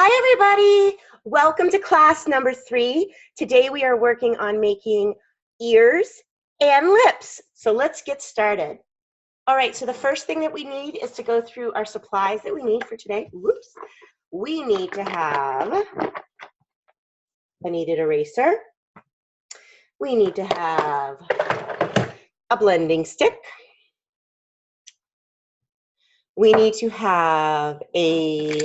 Hi, everybody. Welcome to class number 3. Today we are working on making ears and lips. So let's get started. All right, so the first thing that we need is to go through our supplies that we need for today. Whoops. We need to have a kneaded eraser. We need to have a blending stick. We need to have a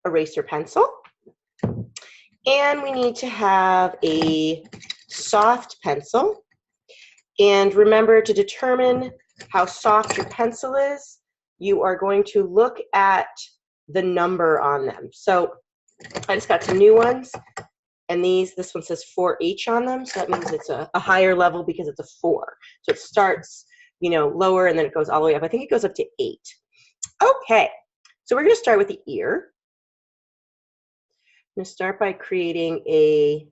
eraser pencil. And we need to have a soft pencil. And remember, to determine how soft your pencil is, you are going to look at the number on them. So I just got some new ones, and this one says 4H on them, so that means it's a higher level because it's a 4. So it starts, lower, and then it goes all the way up. I think it goes up to 8. Okay, so we're going to start with the ear. I'm going to start by creating a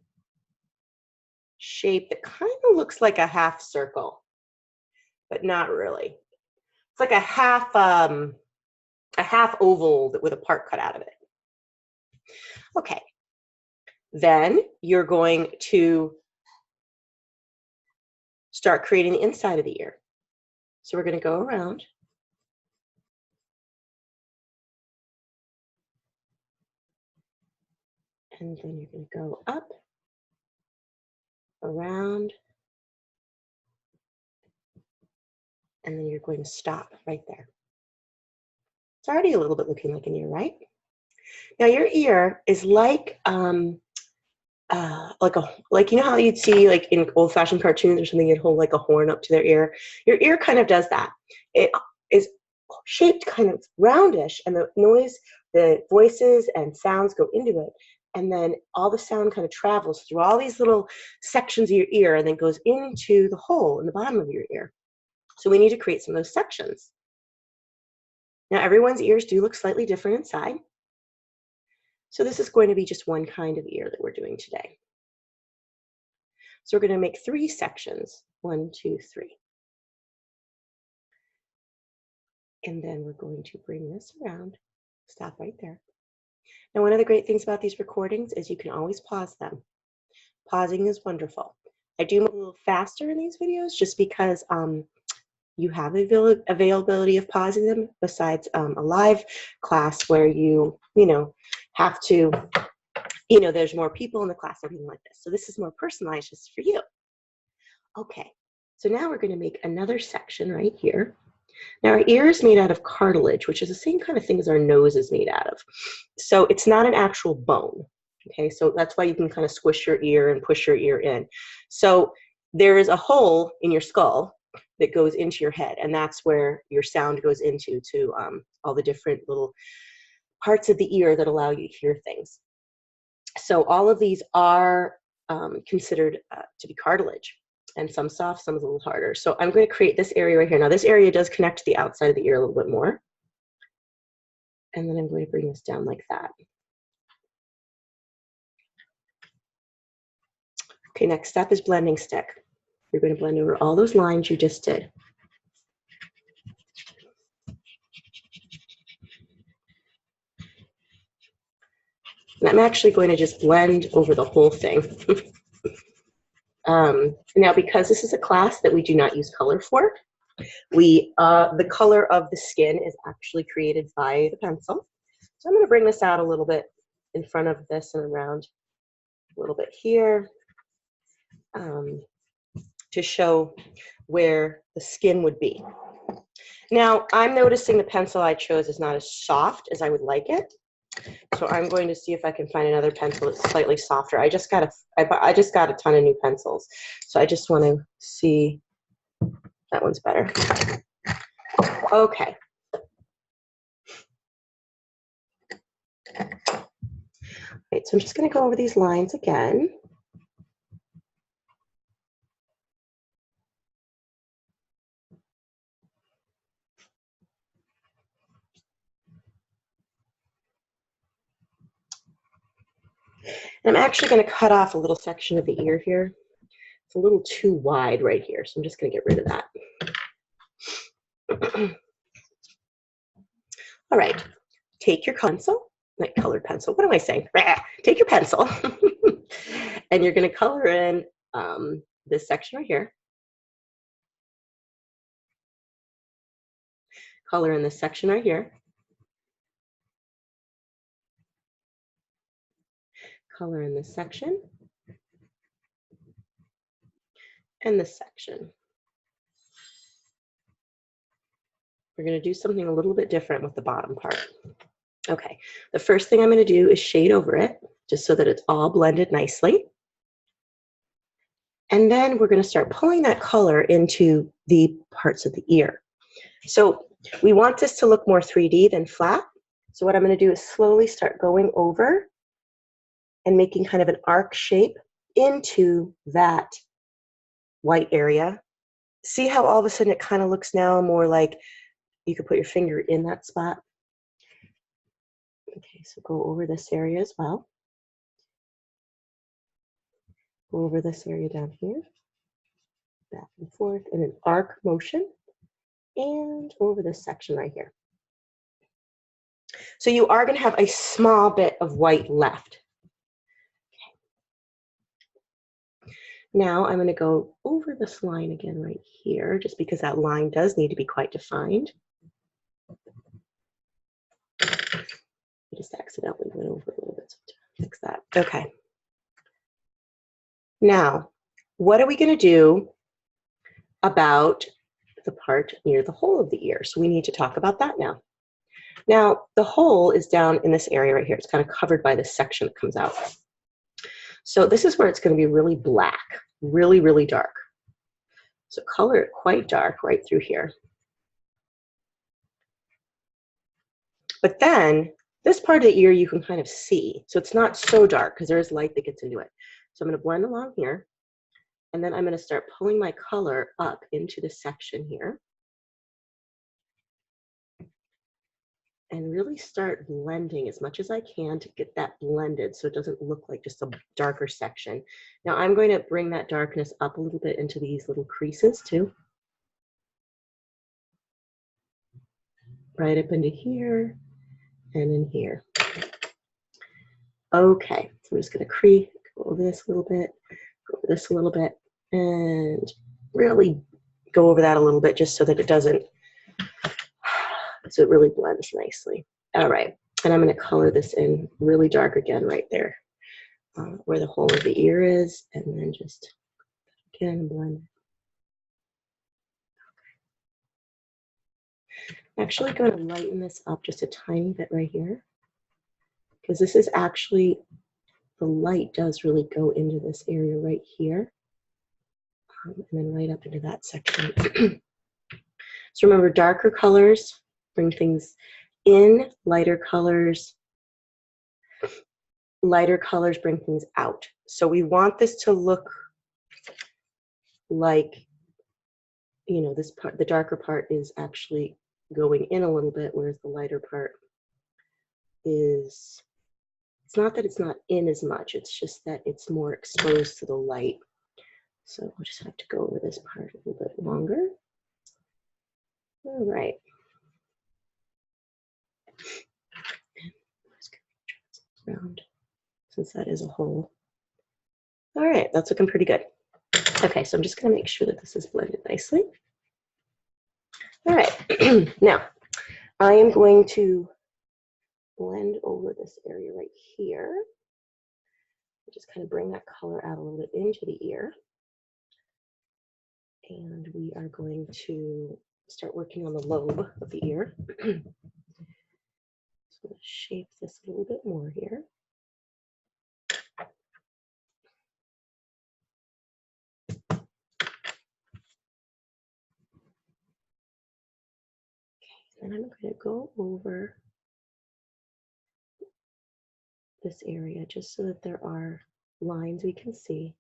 shape that kind of looks like a half circle, but not really. It's like a half oval with a part cut out of it. Okay, then you're going to start creating the inside of the ear. So we're going to go around. And then you're going to go up, around, and then you're going to stop right there. It's already a little bit looking like an ear, right? Now your ear is like you know how you'd see like in old-fashioned cartoons or something, you'd hold like a horn up to their ear. Your ear kind of does that. It is shaped kind of roundish, and the voices and sounds go into it, and then all the sound kind of travels through all these little sections of your ear and then goes into the hole in the bottom of your ear. So we need to create some of those sections. Now everyone's ears do look slightly different inside. So this is going to be just one kind of ear that we're doing today. So we're going to make 3 sections, 1, 2, 3. And then we're going to bring this around, stop right there. Now, one of the great things about these recordings is you can always pause them. Pausing is wonderful. I do move a little faster in these videos just because you have availability of pausing them, besides a live class where you have to, there's more people in the class, everything like this. So this is more personalized just for you. Okay, so now we're going to make another section right here. Now our ear is made out of cartilage, which is the same kind of thing as our nose is made out of. So it's not an actual bone. Okay, so that's why you can kind of squish your ear and push your ear in. So there is a hole in your skull that goes into your head, and that's where your sound goes into, all the different little parts of the ear that allow you to hear things. So all of these are considered to be cartilage, and some soft, some is a little harder. So I'm going to create this area right here. Now this area does connect to the outside of the ear a little bit more. And then I'm going to bring this down like that. Okay, next step is blending stick. You're going to blend over all those lines you just did. And I'm actually going to just blend over the whole thing. Now, because this is a class that we do not use color for, the color of the skin is actually created by the pencil. So I'm going to bring this out a little bit in front of this and around a little bit here to show where the skin would be. Now, I'm noticing the pencil I chose is not as soft as I would like it. So I'm going to see if I can find another pencil that's slightly softer. I just got a ton of new pencils. So I just want to see that one's better. Okay. Right, so I'm just going to go over these lines again. And I'm actually going to cut off a little section of the ear here. It's a little too wide right here, so I'm just going to get rid of that. All right, take your pencil like colored pencil. What am I saying? Take your pencil and you're going to color in this section right here. Color in this section right here. Color in this section. And this section. We're going to do something a little bit different with the bottom part. Okay, the first thing I'm going to do is shade over it, just so that it's all blended nicely. And then we're going to start pulling that color into the parts of the ear. So we want this to look more 3D than flat. So what I'm going to do is slowly start going over and making kind of an arc shape into that white area. See how all of a sudden it kind of looks now more like you could put your finger in that spot? Okay, so go over this area as well. Go over this area down here. Back and forth in an arc motion. And over this section right here. So you are going to have a small bit of white left. Okay. Now I'm going to go over this line again right here, just because that line does need to be quite defined. I just accidentally went over a little bit, so to fix that. Okay. Now, what are we going to do about the part near the hole of the ear? So we need to talk about that now. Now, the hole is down in this area right here. It's kind of covered by this section that comes out. So this is where it's going to be really black, really, really dark. So color it quite dark right through here. But then this part of the ear you can kind of see. So it's not so dark because there is light that gets into it. So I'm going to blend along here. And then I'm going to start pulling my color up into the section here. And really start blending as much as I can to get that blended so it doesn't look like just a darker section. Now I'm going to bring that darkness up a little bit into these little creases too. Right up into here and in here. Okay, so I'm just going to go over this a little bit, go over this a little bit, and really go over that a little bit just so that it doesn't, so it really blends nicely. All right, and I'm going to color this in really dark again right there where the hole of the ear is, and then just again blend. I'm actually going to lighten this up just a tiny bit right here, because this is actually, the light does really go into this area right here, and then right up into that section. So remember, darker colors bring things in, lighter colors bring things out. So we want this to look like, you know, this part, the darker part is actually going in a little bit, whereas the lighter part is, it's not that it's not in as much, it's just that it's more exposed to the light. So we'll just have to go over this part a little bit longer. All right. Around, since that is a hole. All right, that's looking pretty good. Okay, so I'm just going to make sure that this is blended nicely. All right, now I am going to blend over this area right here. Just kind of bring that color out a little bit into the ear. And we are going to start working on the lobe of the ear. So let's shape this a little bit more here. And I'm going to go over this area just so that there are lines we can see.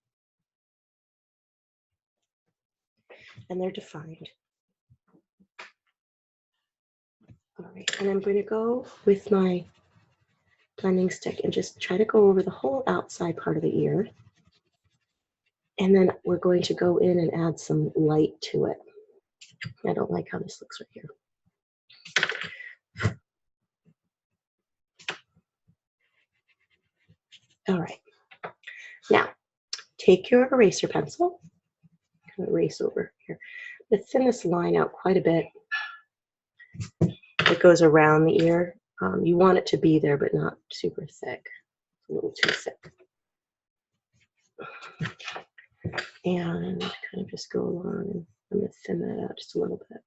And they're defined. All right, and I'm going to go with my blending stick and just try to go over the whole outside part of the ear. And then we're going to go in and add some light to it. I don't like how this looks right here. All right. Now, take your eraser pencil. I'm going to erase over here. Let's thin this line out quite a bit. It goes around the ear. You want it to be there, but not super thick. It's a little too thick. And kind of just go along, and I'm going to thin that out just a little bit.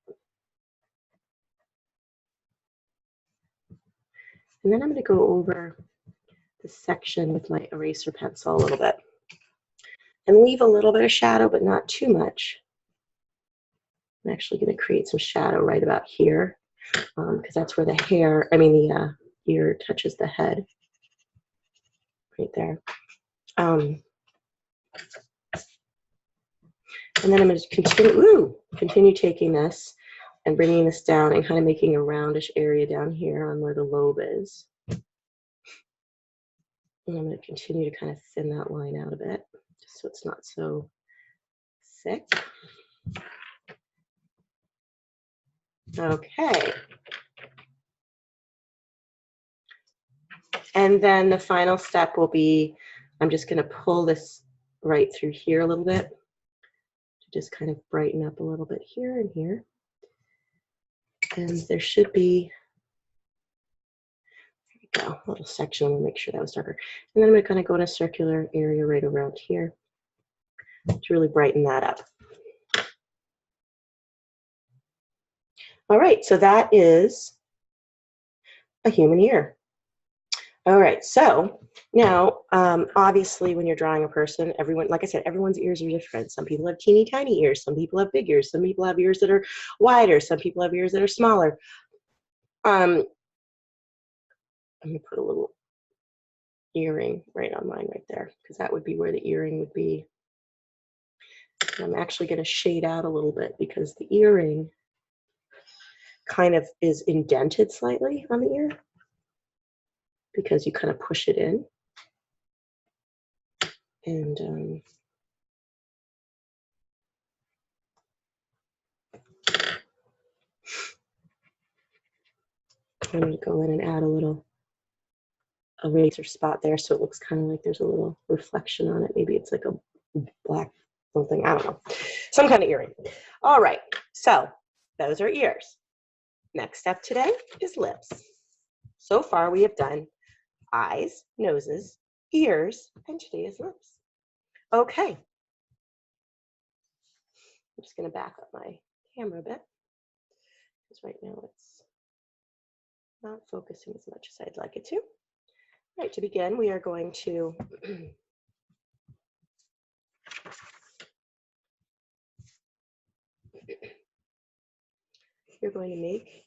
And then I'm going to go over the section with my eraser pencil a little bit and leave a little bit of shadow, but not too much. I'm actually going to create some shadow right about here because that's where the ear touches the head, right there. And then I'm going to continue taking this and bringing this down and kind of making a roundish area down here on where the lobe is. And I'm going to continue to kind of thin that line out a bit, just so it's not so thick. Okay. And then the final step will be, I'm just going to pull this right through here a little bit to just kind of brighten up a little bit here and here. And there should be, there we go, a little section. We'll make sure that was darker. And then I'm going to kind of go in a circular area right around here to really brighten that up. All right, so that is a human ear. All right, so now, obviously, when you're drawing a person, everyone, like I said, everyone's ears are different. Some people have teeny tiny ears. Some people have big ears. Some people have ears that are wider. Some people have ears that are smaller. I'm gonna put a little earring right on mine right there, because that would be where the earring would be. And I'm actually gonna shade out a little bit because the earring kind of is indented slightly on the ear because you kind of push it in. And I'm going to go in and add a little eraser spot there so it looks kind of like there's a little reflection on it. Maybe it's like a black something, I don't know. Some kind of earring. All right, so those are ears. Next step today is lips. So far we have done eyes, noses, ears, and today is lips. Okay. I'm just going to back up my camera a bit because right now it's not focusing as much as I'd like it to. All right, to begin, we are going to you're going to make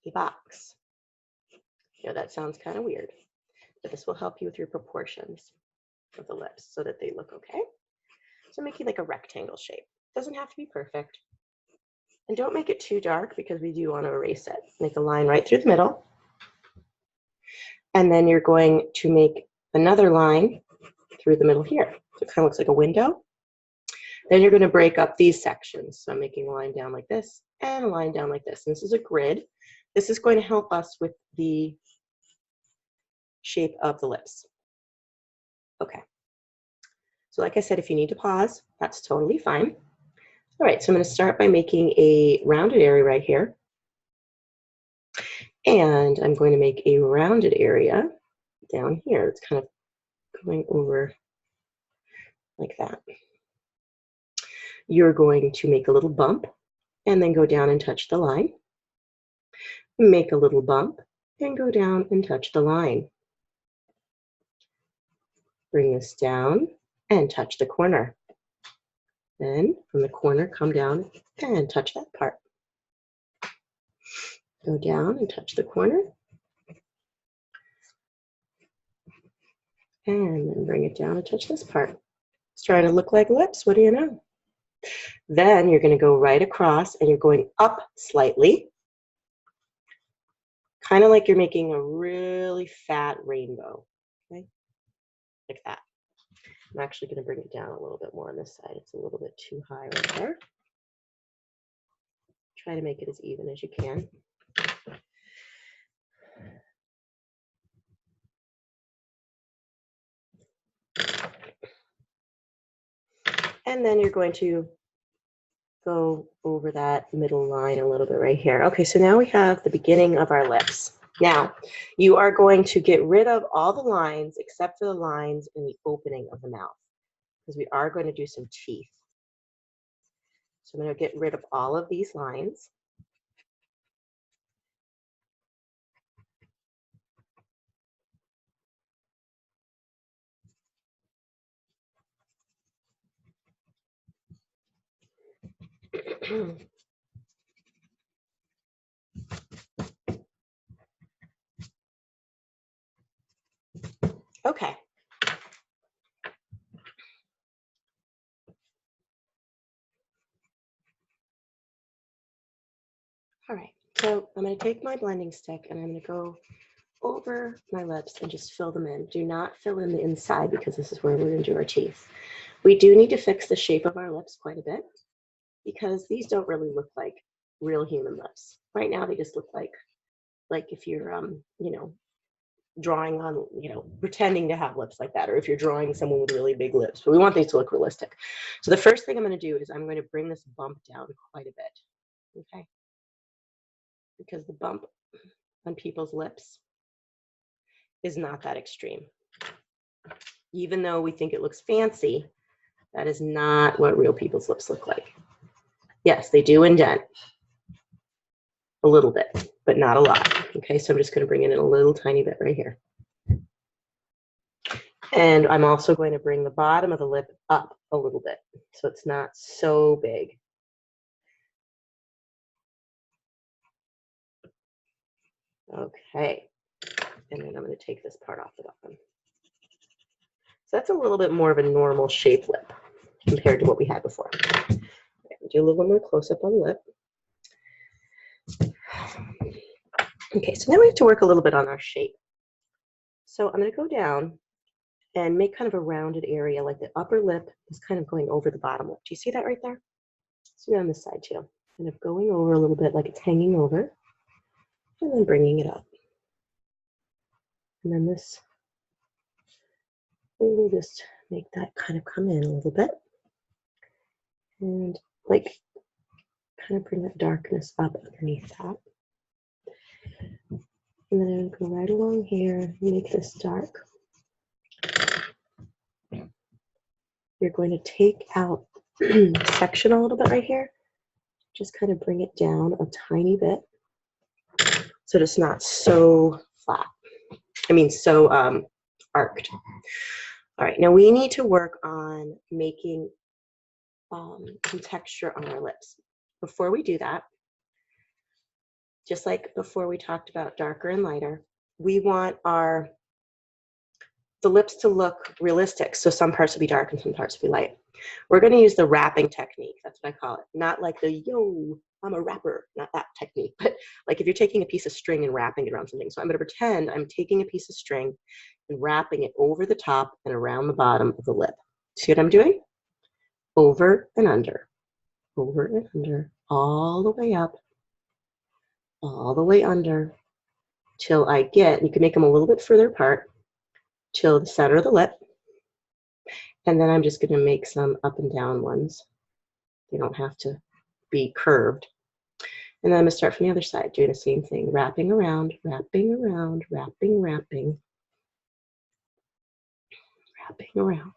a box. You know, that sounds kind of weird, but this will help you with your proportions of the lips so that they look okay. So making like a rectangle shape. Doesn't have to be perfect. And don't make it too dark because we do want to erase it. Make a line right through the middle. And then you're going to make another line through the middle here. So it kind of looks like a window. Then you're going to break up these sections. So I'm making a line down like this and a line down like this. And this is a grid. This is going to help us with the shape of the lips. Okay. So like I said, if you need to pause, that's totally fine. All right, so I'm going to start by making a rounded area right here. And I'm going to make a rounded area down here. It's kind of going over like that. You're going to make a little bump and then go down and touch the line. Make a little bump and go down and touch the line. Bring this down and touch the corner. Then from the corner, come down and touch that part. Go down and touch the corner. And then bring it down and touch this part. It's trying to look like lips. What do you know? Then you're going to go right across and you're going up slightly. Kind of like you're making a really fat rainbow. Okay? Like that. I'm actually going to bring it down a little bit more on this side. It's a little bit too high right there. Try to make it as even as you can. And then you're going to go over that middle line a little bit right here. Okay, so now we have the beginning of our lips. Now, you are going to get rid of all the lines except for the lines in the opening of the mouth, because we are going to do some teeth. So I'm going to get rid of all of these lines. Okay. All right, so I'm going to take my blending stick and I'm going to go over my lips and just fill them in. Do not fill in the inside because this is where we're going to do our teeth. We do need to fix the shape of our lips quite a bit because these don't really look like real human lips. Right now they just look like if you're you know, drawing on, you know, pretending to have lips like that, or if you're drawing someone with really big lips. But we want these to look realistic. So the first thing I'm going to do is I'm going to bring this bump down quite a bit. Okay? Because the bump on people's lips is not that extreme. Even though we think it looks fancy, that is not what real people's lips look like. Yes, they do indent a little bit, but not a lot. Okay, so I'm just going to bring it in a little tiny bit right here. And I'm also going to bring the bottom of the lip up a little bit, so it's not so big. Okay, and then I'm going to take this part off the bottom. So that's a little bit more of a normal shape lip compared to what we had before. Okay, do a little more close-up on the lip. Okay, so now we have to work a little bit on our shape. So I'm going to go down and make kind of a rounded area, like the upper lip is kind of going over the bottom lip. Do you see that right there? See on this side too. Kind of going over a little bit like it's hanging over, and then bringing it up. And then this, we will just make that kind of come in a little bit. And like kind of bring that darkness up underneath that. And then I'm going to go right along here, make this dark. You're going to take out section a little bit right here. Just kind of bring it down a tiny bit so it's not so flat. I mean, so arced. All right, now we need to work on making some texture on our lips. Before we do that, just like before we talked about darker and lighter, we want the lips to look realistic. So some parts will be dark and some parts will be light. We're going to use the wrapping technique. That's what I call it. Not like the, yo, I'm a rapper, not that technique, but like if you're taking a piece of string and wrapping it around something. So I'm going to pretend I'm taking a piece of string and wrapping it over the top and around the bottom of the lip. See what I'm doing? Over and under, all the way up, all the way under, till I get, you can make them a little bit further apart, till the center of the lip. And then I'm just going to make some up and down ones. They don't have to be curved. And then I'm going to start from the other side, doing the same thing, wrapping around, wrapping around, wrapping, wrapping, wrapping around.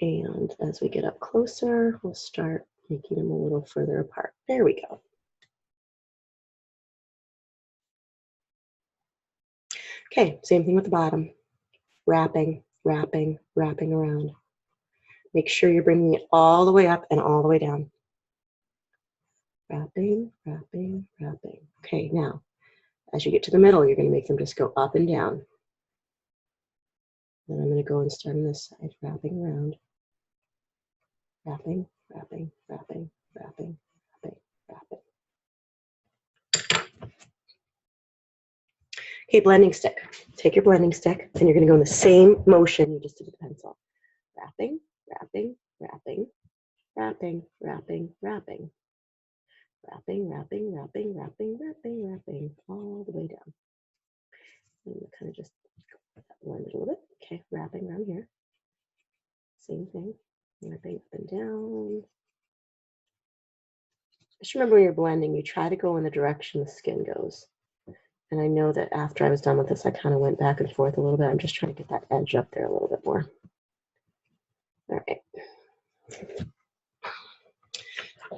And as we get up closer, we'll start making them a little further apart. There we go. Okay, same thing with the bottom. Wrapping, wrapping, wrapping around. Make sure you're bringing it all the way up and all the way down. Wrapping, wrapping, wrapping. Okay, now, as you get to the middle, you're going to make them just go up and down. Then I'm going to go and start on this side, wrapping around. Wrapping, wrapping, wrapping, wrapping, wrapping, wrapping. Okay, blending stick. Take your blending stick, and you're going to go in the same motion you just did with the pencil. Wrapping, wrapping, wrapping, wrapping, wrapping, wrapping. Wrapping, wrapping, wrapping, wrapping, wrapping, wrapping, all the way down. And kind of just blend it a little bit. Okay, wrapping around here. Same Just remember when you're blending, you try to go in the direction the skin goes. And I know that after I was done with this, I kind of went back and forth a little bit. I'm just trying to get that edge up there a little bit more. All right.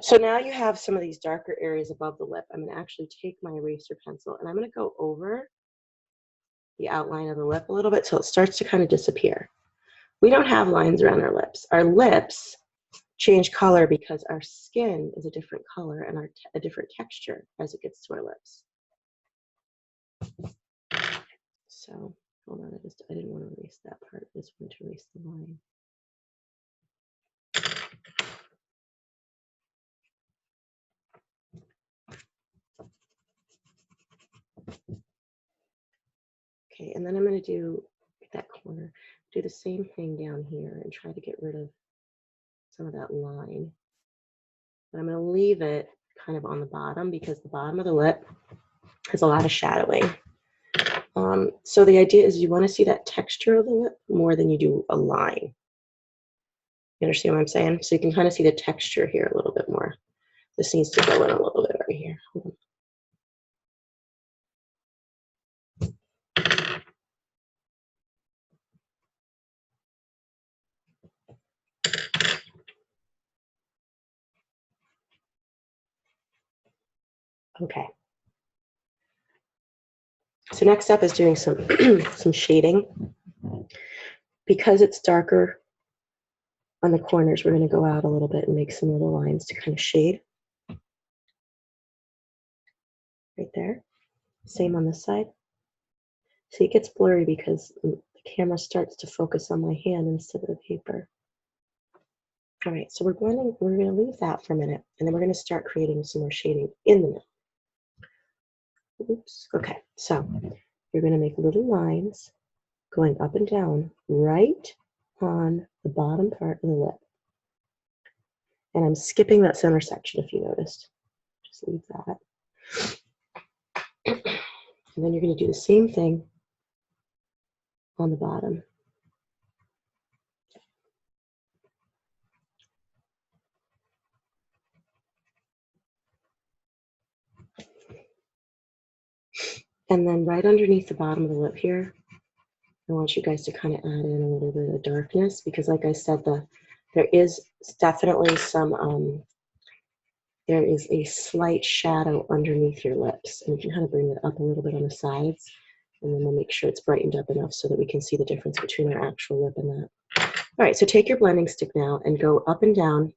So now you have some of these darker areas above the lip. I'm going to actually take my eraser pencil and I'm going to go over the outline of the lip a little bit so it starts to kind of disappear. We don't have lines around our lips. Our lips change color because our skin is a different color and a different texture as it gets to our lips. So hold on, I didn't want to erase that part. I just wanted to erase the line. Okay, and then I'm going to do that corner, do the same thing down here and try to get rid of some of that line. But I'm going to leave it kind of on the bottom because the bottom of the lip has a lot of shadowing. So the idea is you want to see that texture of the lip more than you do a line. You understand what I'm saying? So you can kind of see the texture here a little bit more. This needs to go in a little bit right here. Hold on. Okay. So next up is doing some some shading. Because it's darker on the corners, we're going to go out a little bit and make some little lines to kind of shade. Right there. Same on this side. See, it gets blurry because the camera starts to focus on my hand instead of the paper. All right, so we're going to leave that for a minute, and then we're going to start creating some more shading in the middle. Oops. Okay, so you're going to make little lines going up and down right on the bottom part of the lip. And I'm skipping that center section if you noticed. Just leave that. And then you're going to do the same thing on the bottom. And then right underneath the bottom of the lip here, I want you guys to kind of add in a little bit of darkness because like I said, there is definitely some, there is a slight shadow underneath your lips. And you can kind of bring it up a little bit on the sides. And then we'll make sure it's brightened up enough so that we can see the difference between our actual lip and that. All right, so take your blending stick now and go up and down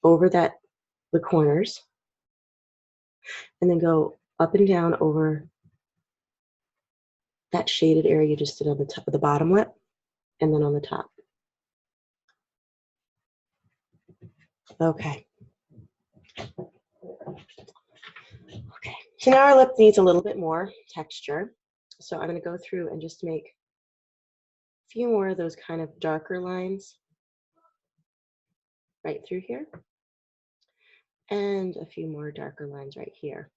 over the corners. And then go up and down over that shaded area you just did on the top of the bottom lip and then on the top. Okay. Okay, so now our lip needs a little bit more texture. So I'm going to go through and just make a few more of those kind of darker lines right through here. And a few more darker lines right here.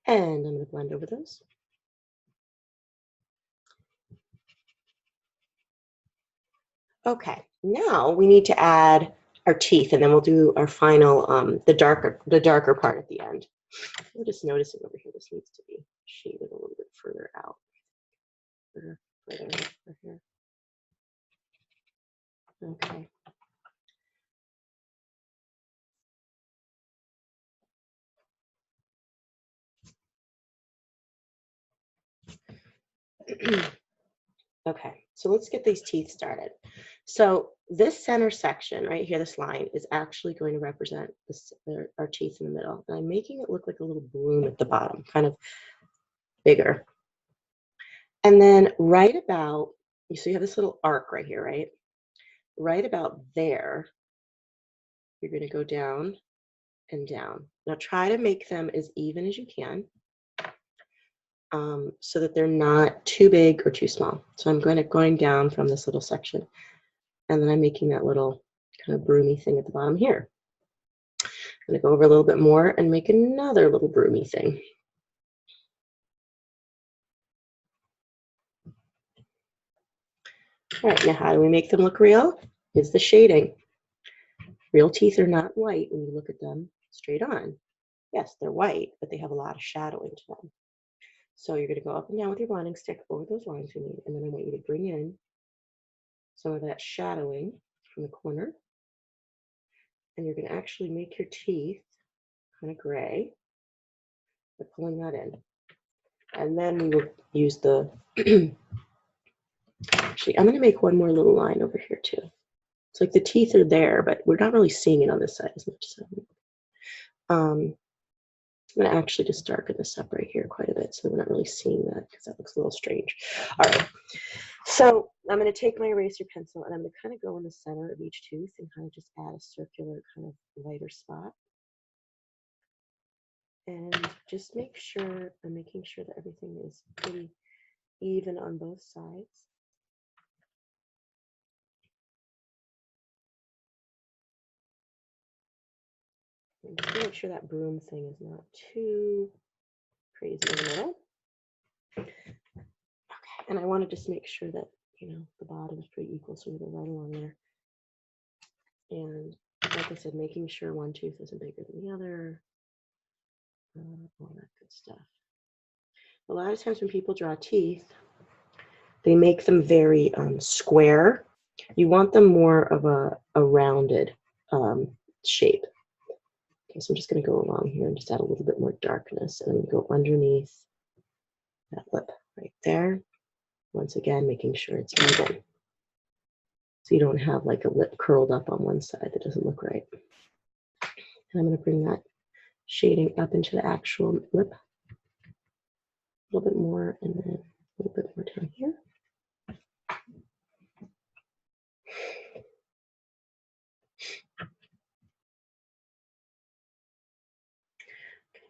And I'm going to blend over those. Okay, now we need to add our teeth, and then we'll do our final, the darker part at the end. I'm just noticing over here, this needs to be shaded a little bit further out. Further here. Okay. Okay, so let's get these teeth started. So this center section right here, this line, is actually going to represent our teeth in the middle. And I'm making it look like a little balloon at the bottom, kind of bigger. And then right about, so you have this little arc right here, right? Right about there, you're going to go down and down. Now try to make them as even as you can. So that they're not too big or too small. So I'm going down from this little section, and then I'm making that little kind of broomy thing at the bottom here. I'm going to go over a little bit more and make another little broomy thing. All right, now how do we make them look real? Is the shading. Real teeth are not white when you look at them straight on. Yes, they're white, but they have a lot of shadowing to them. So you're going to go up and down with your blending stick over those lines we need, and then I want you to bring in some of that shadowing from the corner, and you're going to actually make your teeth kind of gray by pulling that in. And then we will use the, actually, I'm going to make one more little line over here too. It's like the teeth are there, but we're not really seeing it on this side as much as I'm going to actually just darken this up right here quite a bit so we're not really seeing that because that looks a little strange. All right, so I'm going to take my eraser pencil and I'm going to kind of go in the center of each tooth and kind of just add a circular kind of lighter spot. And just make sure, I'm making sure that everything is pretty even on both sides. And just make sure that broom thing is not too crazy in the middle. Okay, and I want to just make sure that, you know, the bottom is pretty equal, so we go right along there. And like I said, making sure one tooth isn't bigger than the other, all that good stuff. A lot of times when people draw teeth, they make them very square. You want them more of a rounded shape. Okay, so I'm just going to go along here and just add a little bit more darkness. And I'm going to go underneath that lip right there. Once again, making sure it's even. So you don't have like a lip curled up on one side that doesn't look right. And I'm going to bring that shading up into the actual lip. A little bit more and then a little bit more down here.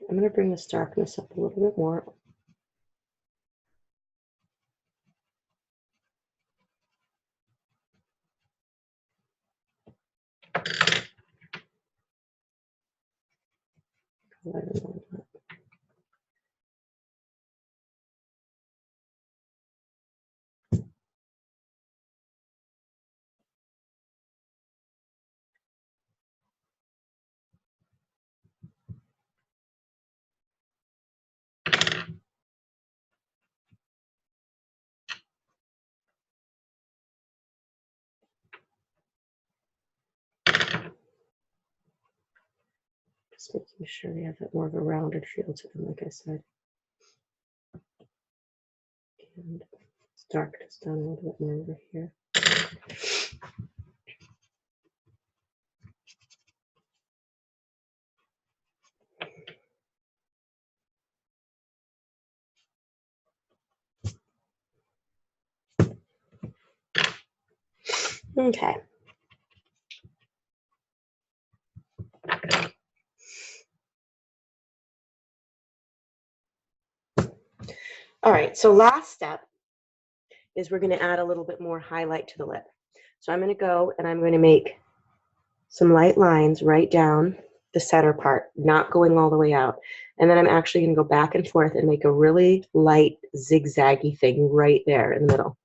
I'm going to bring this darkness up a little bit more. Just making sure they have that more of a rounded feel to them, like I said. And let's darken this down a little bit more over here. Okay. All right, so last step is we're going to add a little bit more highlight to the lip. So I'm going to go and I'm going to make some light lines right down the center part, not going all the way out. And then I'm actually going to go back and forth and make a really light zigzaggy thing right there in the middle.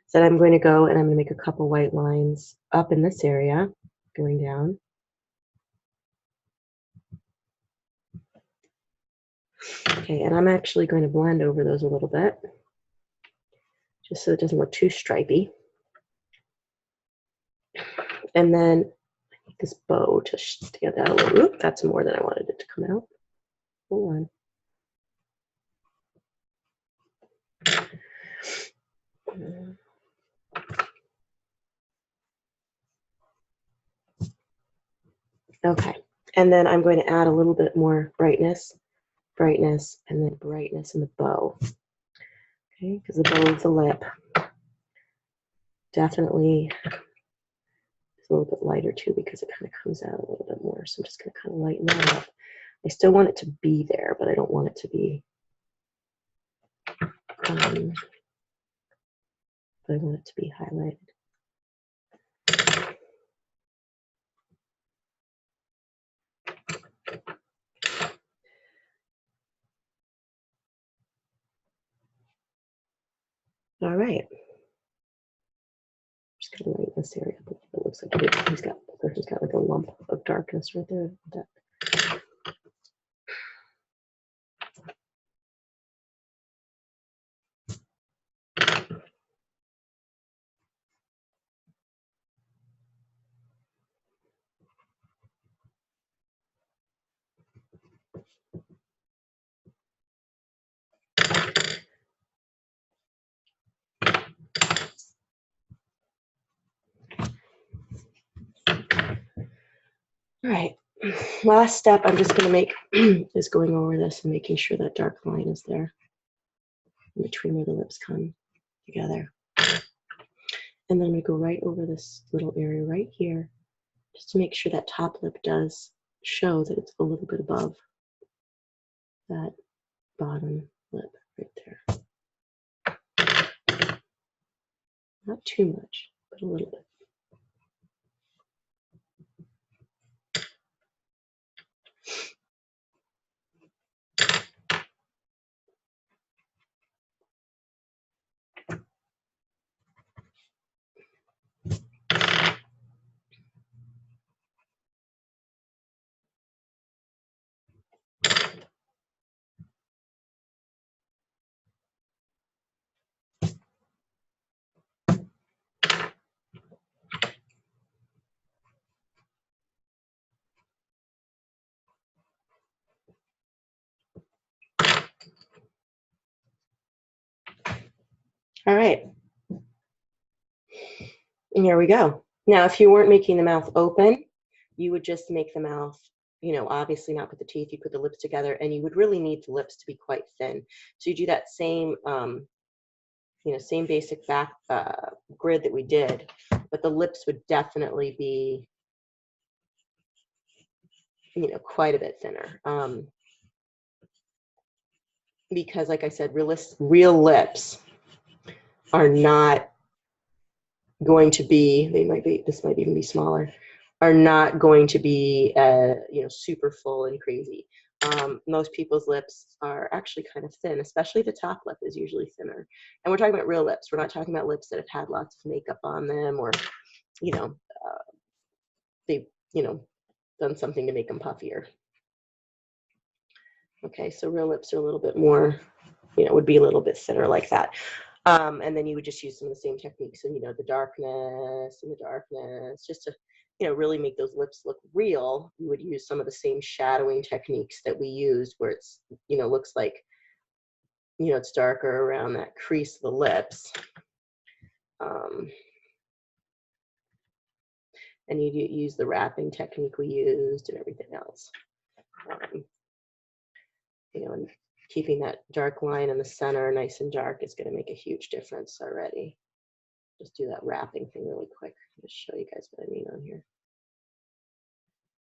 So then I'm going to go and I'm going to make a couple white lines up in this area, going down. Okay, and I'm actually going to blend over those a little bit, just so it doesn't look too stripy. And then this bow to stand out a little. Oop, that's more than I wanted it to come out. Hold on. Okay, and then I'm going to add a little bit more brightness, and then brightness in the bow. Okay, because the bow of the lip definitely is a little bit lighter too, because it kind of comes out a little bit more. So I'm just going to kind of lighten that up. I still want it to be there, but I don't want it to be, but I want it to be highlighted. All right. this area up. It looks like the person's got like a lump of darkness right there. All right, last step I'm just going to make is going over this and making sure that dark line is there in between where the lips come together. And then I'm going to go right over this little area right here just to make sure that top lip does show that it's a little bit above that bottom lip right there. Not too much, but a little bit. All right, and here we go. Now, if you weren't making the mouth open, you would just make the mouth, you know, obviously not put the teeth, you put the lips together, and you would really need the lips to be quite thin. So you do that same, you know, same basic back grid that we did, but the lips would definitely be, you know, quite a bit thinner. Because like I said, real lips are not going to be, they might be, this might even be smaller, are not going to be, you know, super full and crazy. Most people's lips are actually kind of thin, especially the top lip is usually thinner. And we're talking about real lips. We're not talking about lips that have had lots of makeup on them or, you know, they've, you know, done something to make them puffier. Okay, so real lips are a little bit more, you know, would be a little bit thinner like that. And then you would just use some of the same techniques and, you know, the darkness, just to, you know, really make those lips look real. You would use some of the same shadowing techniques that we used where it's, you know, looks like, you know, it's darker around that crease of the lips. And you use the wrapping technique we used and everything else. You know, and keeping that dark line in the center nice and dark is going to make a huge difference already. Just do that wrapping thing really quick. Just show you guys what I mean on here.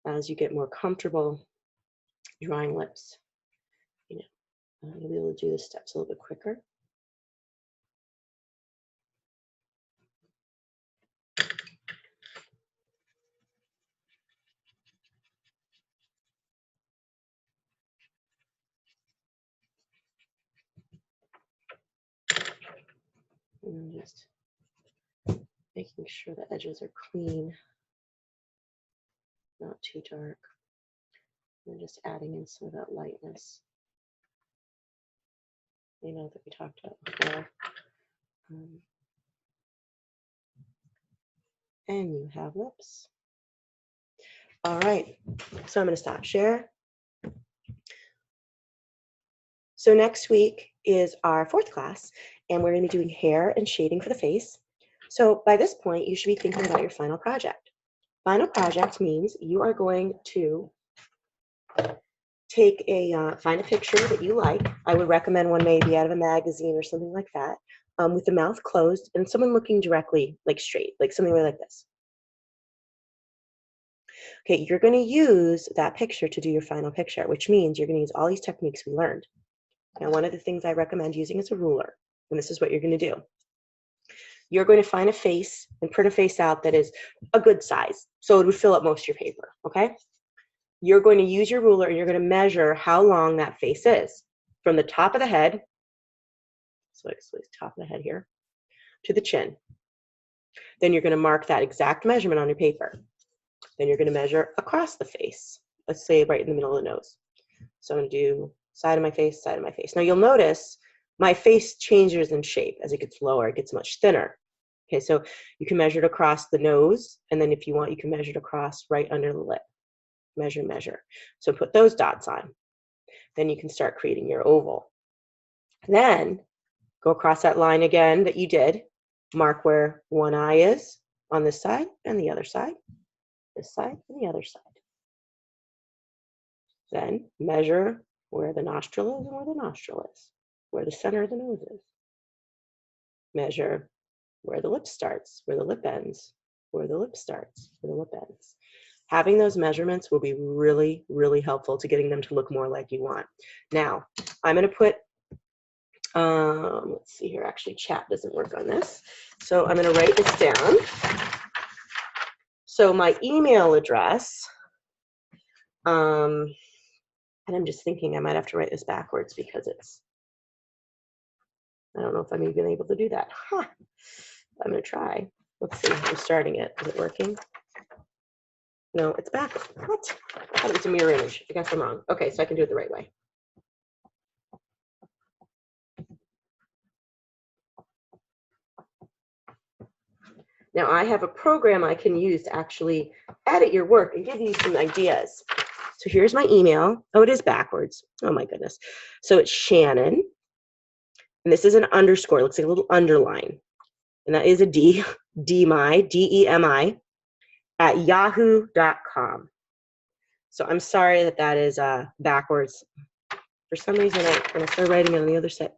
As you get more comfortable drawing lips, you know, you'll be able to do the steps a little bit quicker. And just making sure the edges are clean, not too dark. And just adding in some of that lightness, you know, that we talked about before. And you have lips. All right, so I'm going to stop share. So next week is our 4th class, and we're going to be doing hair and shading for the face. So by this point, you should be thinking about your final project. Final project means you are going to take a, find a picture that you like. I would recommend one maybe out of a magazine or something like that, with the mouth closed and someone looking directly, like straight, like something like this. Okay, you're going to use that picture to do your final picture, which means you're going to use all these techniques we learned. Now, one of the things I recommend using is a ruler, and this is what you're going to do. You're going to find a face and print a face out that is a good size, so it would fill up most of your paper, okay? You're going to use your ruler and you're going to measure how long that face is from the top of the head, so it's top of the head here, to the chin. Then you're going to mark that exact measurement on your paper. Then you're going to measure across the face. Let's say right in the middle of the nose. So I'm going to do side of my face, side of my face. Now you'll notice my face changes in shape. As it gets lower, it gets much thinner. Okay, so you can measure it across the nose, and then if you want, you can measure it across right under the lip. Measure, measure. So put those dots on. Then you can start creating your oval. Then go across that line again that you did. Mark where one eye is on this side and the other side. This side and the other side. Then measure where the nostril is and where the nostril is, where the center of the nose is. Measure where the lip starts, where the lip ends, where the lip starts, where the lip ends. Having those measurements will be really, really helpful to getting them to look more like you want. Now, I'm going to put, let's see here, actually chat doesn't work on this. So I'm going to write this down. So my email address, and I'm just thinking I might have to write this backwards because I don't know if I'm even able to do that. Huh. I'm going to try. Let's see. I'm starting it. Is it working? No, it's back. What? I thought it was a mirror image. I guess I'm wrong. Okay, so I can do it the right way. Now I have a program I can use to actually edit your work and give you some ideas. So here's my email. Oh, it is backwards. Oh my goodness. So it's Shannon. And this is an underscore. It looks like a little underline. And that is a D, D-M-I, D-E-M-I, at yahoo.com. So I'm sorry that that is backwards. For some reason, when I started writing it on the other side,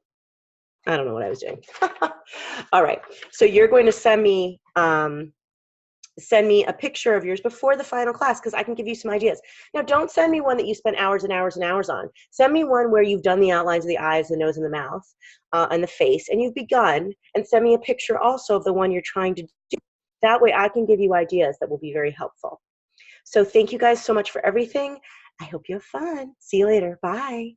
I don't know what I was doing. All right. So you're going to send me a picture of yours before the final class because I can give you some ideas. Now, don't send me one that you spent hours and hours and hours on. Send me one where you've done the outlines of the eyes, the nose, and the mouth, and the face, and you've begun, and send me a picture also of the one you're trying to do. That way I can give you ideas that will be very helpful. So thank you guys so much for everything. I hope you have fun. See you later. Bye.